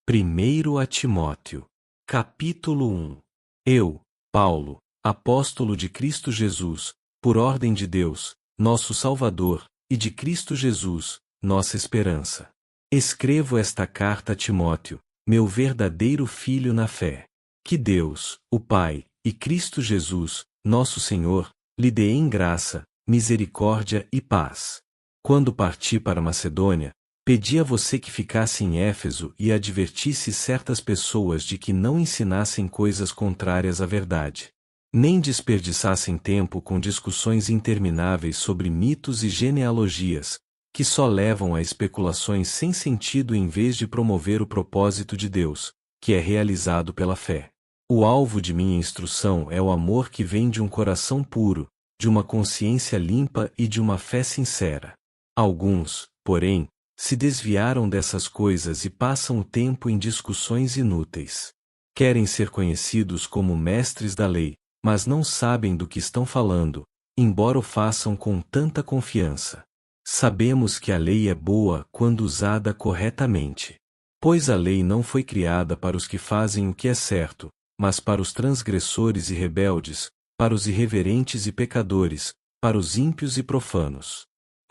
Primeiro a Timóteo. Capítulo 1. Eu, Paulo, apóstolo de Cristo Jesus, por ordem de Deus, nosso Salvador, e de Cristo Jesus, nossa esperança. Escrevo esta carta a Timóteo, meu verdadeiro filho na fé. Que Deus, o Pai, e Cristo Jesus, nosso Senhor, lhe dêem graça, misericórdia e paz. Quando parti para Macedônia, pedi a você que ficasse em Éfeso e advertisse certas pessoas de que não ensinassem coisas contrárias à verdade. Nem desperdiçassem tempo com discussões intermináveis sobre mitos e genealogias, que só levam a especulações sem sentido em vez de promover o propósito de Deus, que é realizado pela fé. O alvo de minha instrução é o amor que vem de um coração puro, de uma consciência limpa e de uma fé sincera. Alguns, porém, se desviaram dessas coisas e passam o tempo em discussões inúteis. Querem ser conhecidos como mestres da lei, mas não sabem do que estão falando, embora o façam com tanta confiança. Sabemos que a lei é boa quando usada corretamente. Pois a lei não foi criada para os que fazem o que é certo, mas para os transgressores e rebeldes, para os irreverentes e pecadores, para os ímpios e profanos.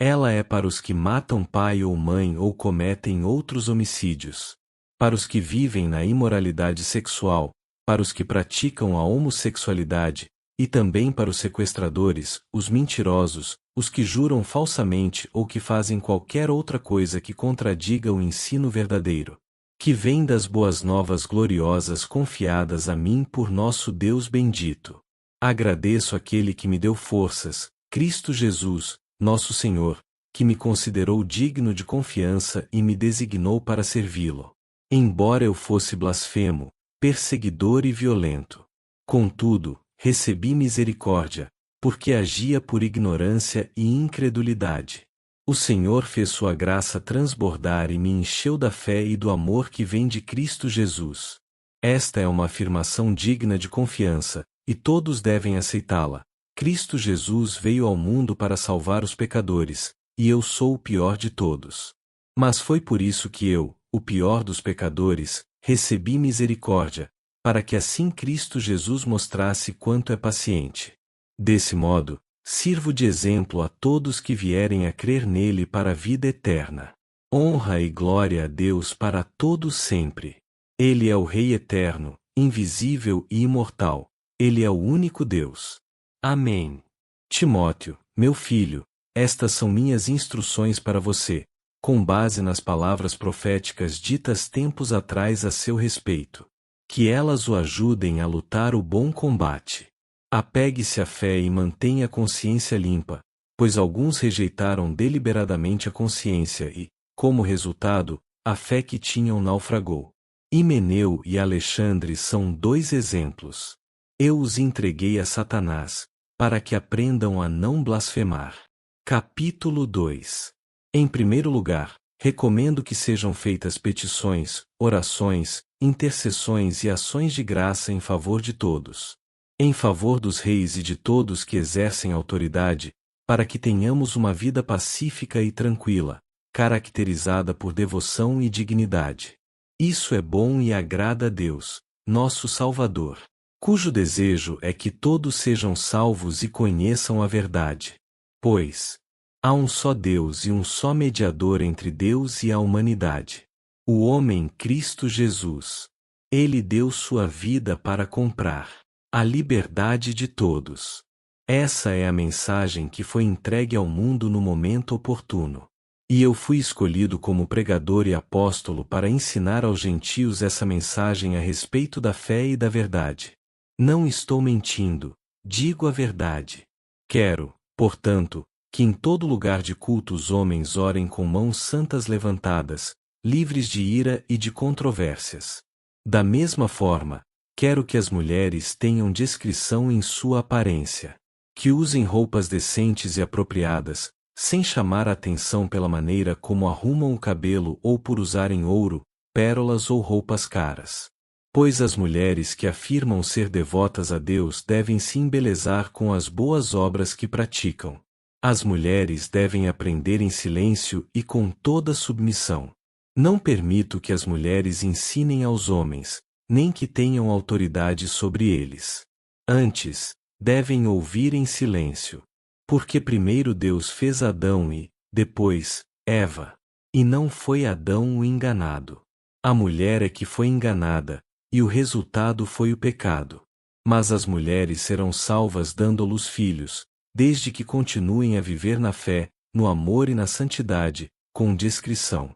Ela é para os que matam pai ou mãe ou cometem outros homicídios, para os que vivem na imoralidade sexual, para os que praticam a homossexualidade, e também para os sequestradores, os mentirosos, os que juram falsamente ou que fazem qualquer outra coisa que contradiga o ensino verdadeiro, que vem das boas novas gloriosas confiadas a mim por nosso Deus bendito. Agradeço àquele que me deu forças, Cristo Jesus, nosso Senhor, que me considerou digno de confiança e me designou para servi-lo. Embora eu fosse blasfemo, perseguidor e violento. Contudo, recebi misericórdia, porque agia por ignorância e incredulidade. O Senhor fez sua graça transbordar e me encheu da fé e do amor que vem de Cristo Jesus. Esta é uma afirmação digna de confiança, e todos devem aceitá-la. Cristo Jesus veio ao mundo para salvar os pecadores, e eu sou o pior de todos. Mas foi por isso que eu, o pior dos pecadores, recebi misericórdia, para que assim Cristo Jesus mostrasse quanto é paciente. Desse modo, sirvo de exemplo a todos que vierem a crer nele para a vida eterna. Honra e glória a Deus para todos sempre. Ele é o Rei eterno, invisível e imortal. Ele é o único Deus. Amém. Timóteo, meu filho, estas são minhas instruções para você, com base nas palavras proféticas ditas tempos atrás a seu respeito. Que elas o ajudem a lutar o bom combate. Apegue-se à fé e mantenha a consciência limpa, pois alguns rejeitaram deliberadamente a consciência e, como resultado, a fé que tinham naufragou. Himeneu e Alexandre são dois exemplos. Eu os entreguei a Satanás, para que aprendam a não blasfemar. Capítulo 2. Em primeiro lugar, recomendo que sejam feitas petições, orações, intercessões e ações de graça em favor de todos. Em favor dos reis e de todos que exercem autoridade, para que tenhamos uma vida pacífica e tranquila, caracterizada por devoção e dignidade. Isso é bom e agrada a Deus, nosso Salvador, cujo desejo é que todos sejam salvos e conheçam a verdade. Pois há um só Deus e um só mediador entre Deus e a humanidade. O homem Cristo Jesus. Ele deu sua vida para comprar a liberdade de todos. Essa é a mensagem que foi entregue ao mundo no momento oportuno. E eu fui escolhido como pregador e apóstolo para ensinar aos gentios essa mensagem a respeito da fé e da verdade. Não estou mentindo, digo a verdade. Quero, portanto, que em todo lugar de culto os homens orem com mãos santas levantadas, livres de ira e de controvérsias. Da mesma forma, quero que as mulheres tenham discrição em sua aparência. Que usem roupas decentes e apropriadas, sem chamar a atenção pela maneira como arrumam o cabelo ou por usarem ouro, pérolas ou roupas caras. Pois as mulheres que afirmam ser devotas a Deus devem se embelezar com as boas obras que praticam. As mulheres devem aprender em silêncio e com toda submissão. Não permito que as mulheres ensinem aos homens, nem que tenham autoridade sobre eles. Antes, devem ouvir em silêncio. Porque primeiro Deus fez Adão e, depois, Eva. E não foi Adão o enganado. A mulher é que foi enganada, e o resultado foi o pecado. Mas as mulheres serão salvas dando-lhes filhos, desde que continuem a viver na fé, no amor e na santidade, com discrição.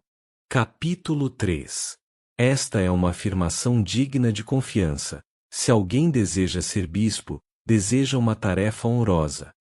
Capítulo 3. Esta é uma afirmação digna de confiança. Se alguém deseja ser bispo, deseja uma tarefa honrosa.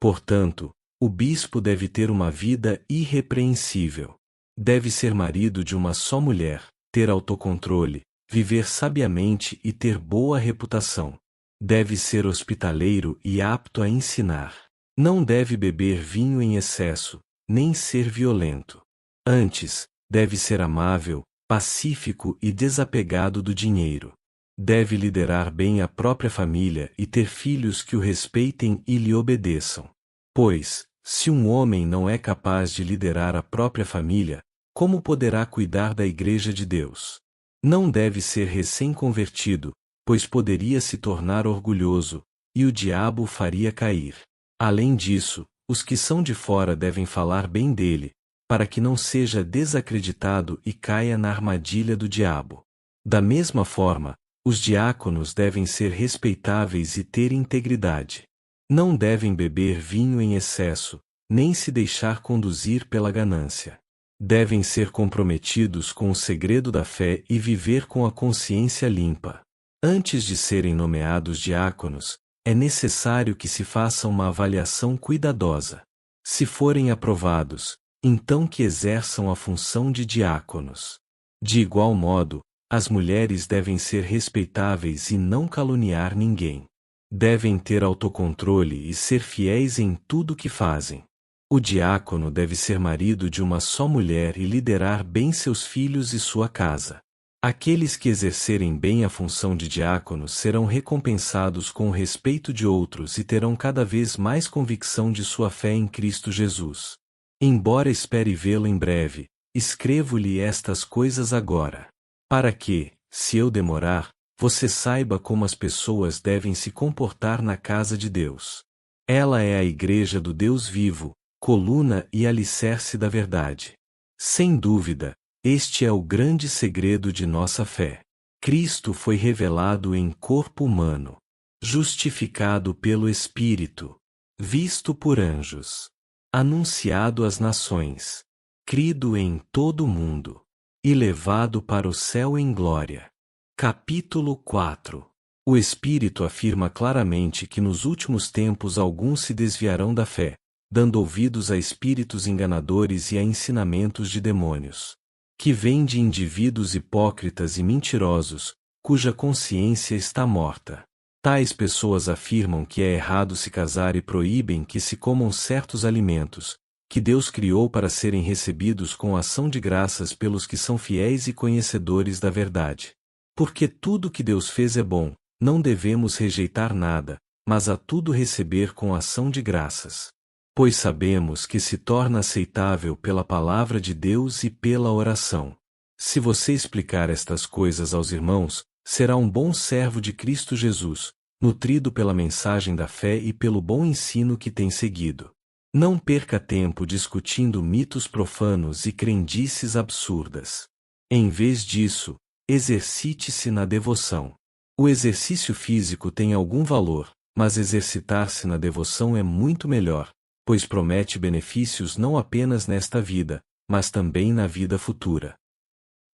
Portanto, o bispo deve ter uma vida irrepreensível. Deve ser marido de uma só mulher, ter autocontrole, viver sabiamente e ter boa reputação. Deve ser hospitaleiro e apto a ensinar. Não deve beber vinho em excesso, nem ser violento. Antes, deve ser amável, pacífico e desapegado do dinheiro. Deve liderar bem a própria família e ter filhos que o respeitem e lhe obedeçam. Pois, se um homem não é capaz de liderar a própria família, como poderá cuidar da Igreja de Deus? Não deve ser recém-convertido, pois poderia se tornar orgulhoso, e o diabo o faria cair. Além disso, os que são de fora devem falar bem dele, para que não seja desacreditado e caia na armadilha do diabo. Da mesma forma, os diáconos devem ser respeitáveis e ter integridade. Não devem beber vinho em excesso, nem se deixar conduzir pela ganância. Devem ser comprometidos com o segredo da fé e viver com a consciência limpa. Antes de serem nomeados diáconos, é necessário que se faça uma avaliação cuidadosa. Se forem aprovados, então que exerçam a função de diáconos. De igual modo, as mulheres devem ser respeitáveis e não caluniar ninguém. Devem ter autocontrole e ser fiéis em tudo que fazem. O diácono deve ser marido de uma só mulher e liderar bem seus filhos e sua casa. Aqueles que exercerem bem a função de diácono serão recompensados com o respeito de outros e terão cada vez mais convicção de sua fé em Cristo Jesus. Embora espere vê-lo em breve, escrevo-lhe estas coisas agora. Para que, se eu demorar, você saiba como as pessoas devem se comportar na casa de Deus. Ela é a igreja do Deus vivo, coluna e alicerce da verdade. Sem dúvida, este é o grande segredo de nossa fé. Cristo foi revelado em corpo humano, justificado pelo Espírito, visto por anjos, anunciado às nações, crido em todo o mundo, e levado para o céu em glória. Capítulo 4. O Espírito afirma claramente que nos últimos tempos alguns se desviarão da fé, dando ouvidos a espíritos enganadores e a ensinamentos de demônios, que vêm de indivíduos hipócritas e mentirosos, cuja consciência está morta. Tais pessoas afirmam que é errado se casar e proíbem que se comam certos alimentos, que Deus criou para serem recebidos com ação de graças pelos que são fiéis e conhecedores da verdade. Porque tudo que Deus fez é bom, não devemos rejeitar nada, mas a tudo receber com ação de graças. Pois sabemos que se torna aceitável pela palavra de Deus e pela oração. Se você explicar estas coisas aos irmãos, será um bom servo de Cristo Jesus, nutrido pela mensagem da fé e pelo bom ensino que tem seguido. Não perca tempo discutindo mitos profanos e crendices absurdas. Em vez disso, exercite-se na devoção. O exercício físico tem algum valor, mas exercitar-se na devoção é muito melhor, pois promete benefícios não apenas nesta vida, mas também na vida futura.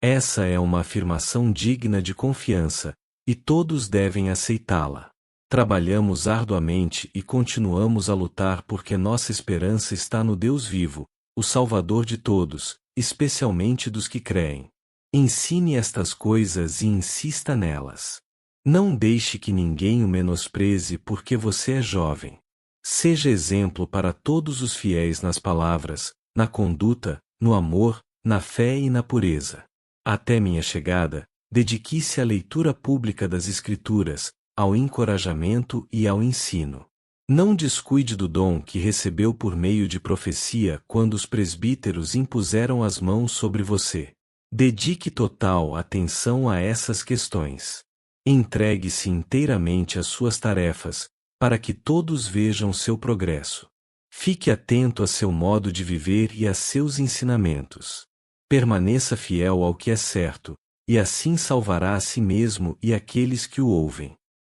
Essa é uma afirmação digna de confiança, e todos devem aceitá-la. Trabalhamos arduamente e continuamos a lutar porque nossa esperança está no Deus vivo, o Salvador de todos, especialmente dos que creem. Ensine estas coisas e insista nelas. Não deixe que ninguém o menospreze porque você é jovem. Seja exemplo para todos os fiéis nas palavras, na conduta, no amor, na fé e na pureza. Até minha chegada, dedique-se à leitura pública das Escrituras, ao encorajamento e ao ensino. Não descuide do dom que recebeu por meio de profecia quando os presbíteros impuseram as mãos sobre você. Dedique total atenção a essas questões. Entregue-se inteiramente às suas tarefas, para que todos vejam seu progresso. Fique atento a seu modo de viver e a seus ensinamentos. Permaneça fiel ao que é certo, e assim salvará a si mesmo e aqueles que o ouvem.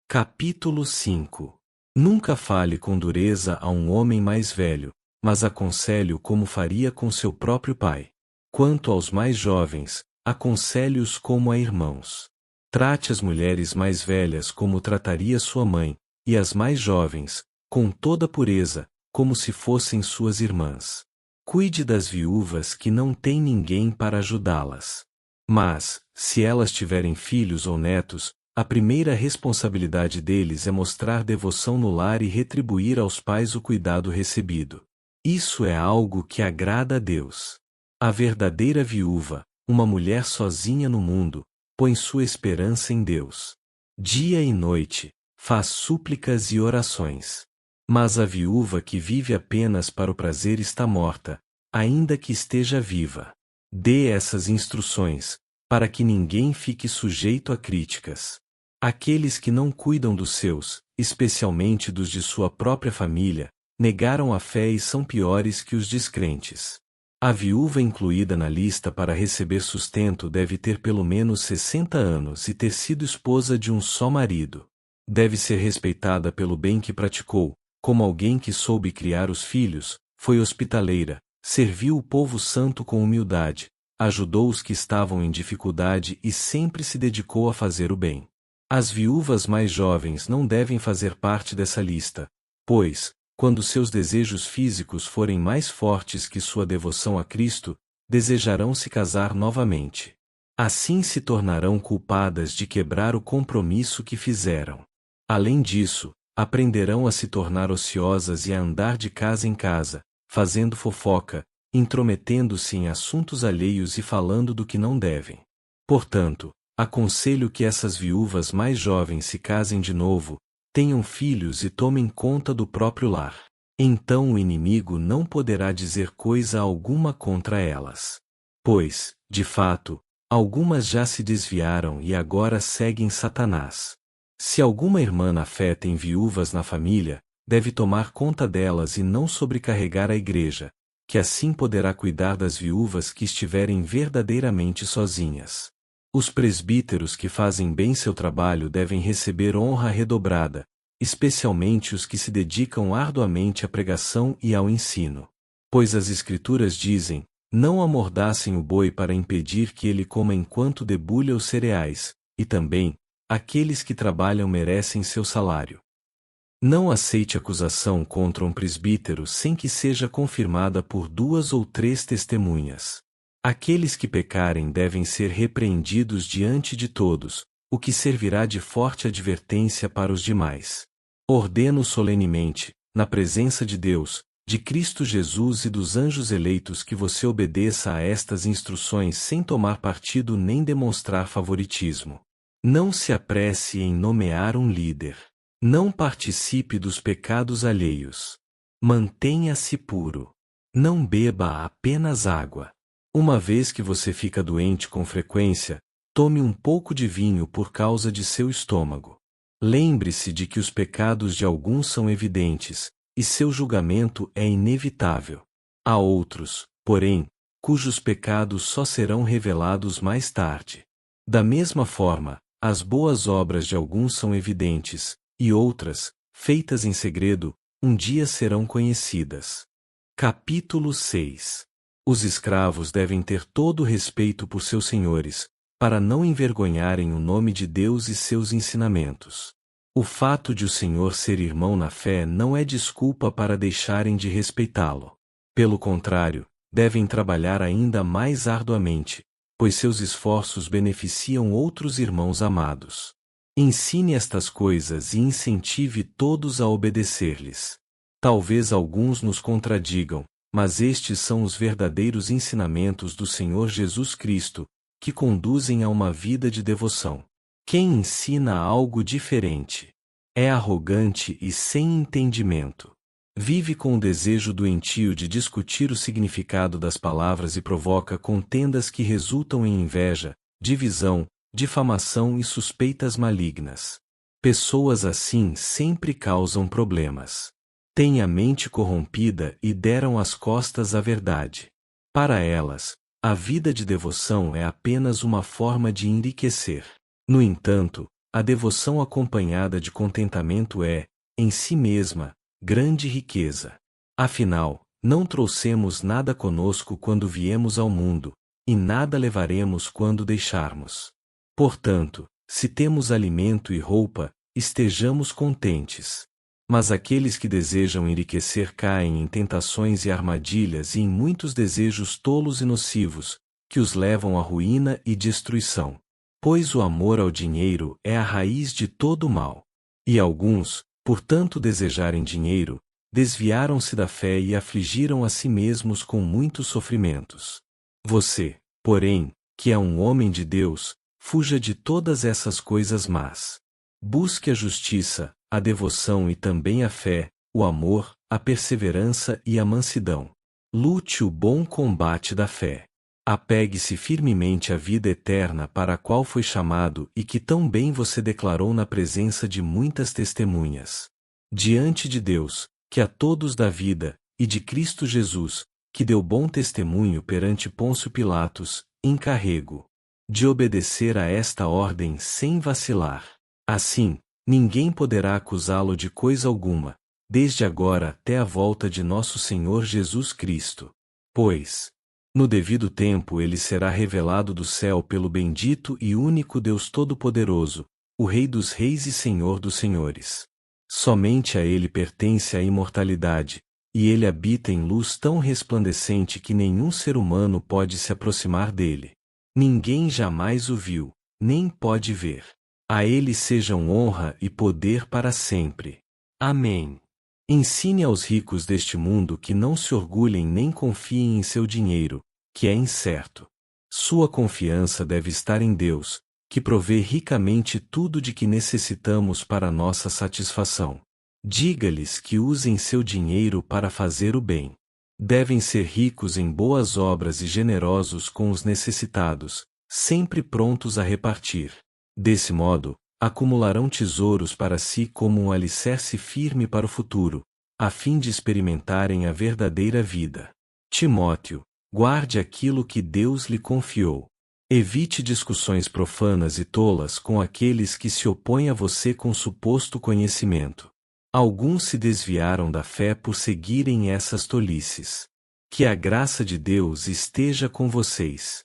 Capítulo 5. Nunca fale com dureza a um homem mais velho, mas aconselhe-o como faria com seu próprio pai. Quanto aos mais jovens, aconselhe-os como a irmãos. Trate as mulheres mais velhas como trataria sua mãe, e as mais jovens, com toda pureza, como se fossem suas irmãs. Cuide das viúvas que não têm ninguém para ajudá-las. Mas, se elas tiverem filhos ou netos, a primeira responsabilidade deles é mostrar devoção no lar e retribuir aos pais o cuidado recebido. Isso é algo que agrada a Deus. A verdadeira viúva, uma mulher sozinha no mundo, põe sua esperança em Deus. Dia e noite, faz súplicas e orações. Mas a viúva que vive apenas para o prazer está morta, ainda que esteja viva. Dê essas instruções, para que ninguém fique sujeito a críticas. Aqueles que não cuidam dos seus, especialmente dos de sua própria família, negaram a fé e são piores que os descrentes. A viúva incluída na lista para receber sustento deve ter pelo menos 60 anos e ter sido esposa de um só marido. Deve ser respeitada pelo bem que praticou, como alguém que soube criar os filhos, foi hospitaleira, serviu o povo santo com humildade, ajudou os que estavam em dificuldade e sempre se dedicou a fazer o bem. As viúvas mais jovens não devem fazer parte dessa lista, pois, quando seus desejos físicos forem mais fortes que sua devoção a Cristo, desejarão se casar novamente. Assim se tornarão culpadas de quebrar o compromisso que fizeram. Além disso, aprenderão a se tornar ociosas e a andar de casa em casa, fazendo fofoca, intrometendo-se em assuntos alheios e falando do que não devem. Portanto, aconselho que essas viúvas mais jovens se casem de novo, tenham filhos e tomem conta do próprio lar. Então o inimigo não poderá dizer coisa alguma contra elas. Pois, de fato, algumas já se desviaram e agora seguem Satanás. Se alguma irmã na fé tem viúvas na família, deve tomar conta delas e não sobrecarregar a igreja, que assim poderá cuidar das viúvas que estiverem verdadeiramente sozinhas. Os presbíteros que fazem bem seu trabalho devem receber honra redobrada, especialmente os que se dedicam arduamente à pregação e ao ensino. Pois as Escrituras dizem, não amordaçem o boi para impedir que ele coma enquanto debulha os cereais, e também, aqueles que trabalham merecem seu salário. Não aceite acusação contra um presbítero sem que seja confirmada por 2 ou 3 testemunhas. Aqueles que pecarem devem ser repreendidos diante de todos, o que servirá de forte advertência para os demais. Ordeno solenemente, na presença de Deus, de Cristo Jesus e dos anjos eleitos que você obedeça a estas instruções sem tomar partido nem demonstrar favoritismo. Não se apresse em nomear um líder. Não participe dos pecados alheios. Mantenha-se puro. Não beba apenas água. Uma vez que você fica doente com frequência, tome um pouco de vinho por causa de seu estômago. Lembre-se de que os pecados de alguns são evidentes, e seu julgamento é inevitável. Há outros, porém, cujos pecados só serão revelados mais tarde. Da mesma forma, as boas obras de alguns são evidentes, e outras, feitas em segredo, um dia serão conhecidas. Capítulo 6. Os escravos devem ter todo o respeito por seus senhores, para não envergonharem o nome de Deus e seus ensinamentos. O fato de o Senhor ser irmão na fé não é desculpa para deixarem de respeitá-lo. Pelo contrário, devem trabalhar ainda mais arduamente, pois seus esforços beneficiam outros irmãos amados. Ensine estas coisas e incentive todos a obedecer-lhes. Talvez alguns nos contradigam, mas estes são os verdadeiros ensinamentos do Senhor Jesus Cristo, que conduzem a uma vida de devoção. Quem ensina algo diferente é arrogante e sem entendimento. Vive com o desejo doentio de discutir o significado das palavras e provoca contendas que resultam em inveja, divisão, difamação e suspeitas malignas. Pessoas assim sempre causam problemas. Têm a mente corrompida e deram as costas à verdade. Para elas, a vida de devoção é apenas uma forma de enriquecer. No entanto, a devoção acompanhada de contentamento é, em si mesma, grande riqueza. Afinal, não trouxemos nada conosco quando viemos ao mundo, e nada levaremos quando deixarmos. Portanto, se temos alimento e roupa, estejamos contentes. Mas aqueles que desejam enriquecer caem em tentações e armadilhas e em muitos desejos tolos e nocivos, que os levam à ruína e destruição. Pois o amor ao dinheiro é a raiz de todo o mal. E alguns, por tanto desejarem dinheiro, desviaram-se da fé e afligiram a si mesmos com muitos sofrimentos. Você, porém, que é um homem de Deus, fuja de todas essas coisas más. Busque a justiça, a devoção e também a fé, o amor, a perseverança e a mansidão. Lute o bom combate da fé. Apegue-se firmemente à vida eterna para a qual foi chamado e que tão bem você declarou na presença de muitas testemunhas. Diante de Deus, que a todos dá vida, e de Cristo Jesus, que deu bom testemunho perante Pôncio Pilatos, encarrego de obedecer a esta ordem sem vacilar. Assim, ninguém poderá acusá-lo de coisa alguma, desde agora até a volta de nosso Senhor Jesus Cristo. Pois, no devido tempo ele será revelado do céu pelo bendito e único Deus Todo-Poderoso, o Rei dos Reis e Senhor dos Senhores. Somente a ele pertence a imortalidade, e ele habita em luz tão resplandecente que nenhum ser humano pode se aproximar dele. Ninguém jamais o viu, nem pode ver. A ele sejam honra e poder para sempre. Amém. Ensine aos ricos deste mundo que não se orgulhem nem confiem em seu dinheiro, que é incerto. Sua confiança deve estar em Deus, que provê ricamente tudo de que necessitamos para nossa satisfação. Diga-lhes que usem seu dinheiro para fazer o bem. Devem ser ricos em boas obras e generosos com os necessitados, sempre prontos a repartir. Desse modo, acumularão tesouros para si como um alicerce firme para o futuro, a fim de experimentarem a verdadeira vida. Timóteo, guarde aquilo que Deus lhe confiou. Evite discussões profanas e tolas com aqueles que se opõem a você com suposto conhecimento. Alguns se desviaram da fé por seguirem essas tolices. Que a graça de Deus esteja com vocês.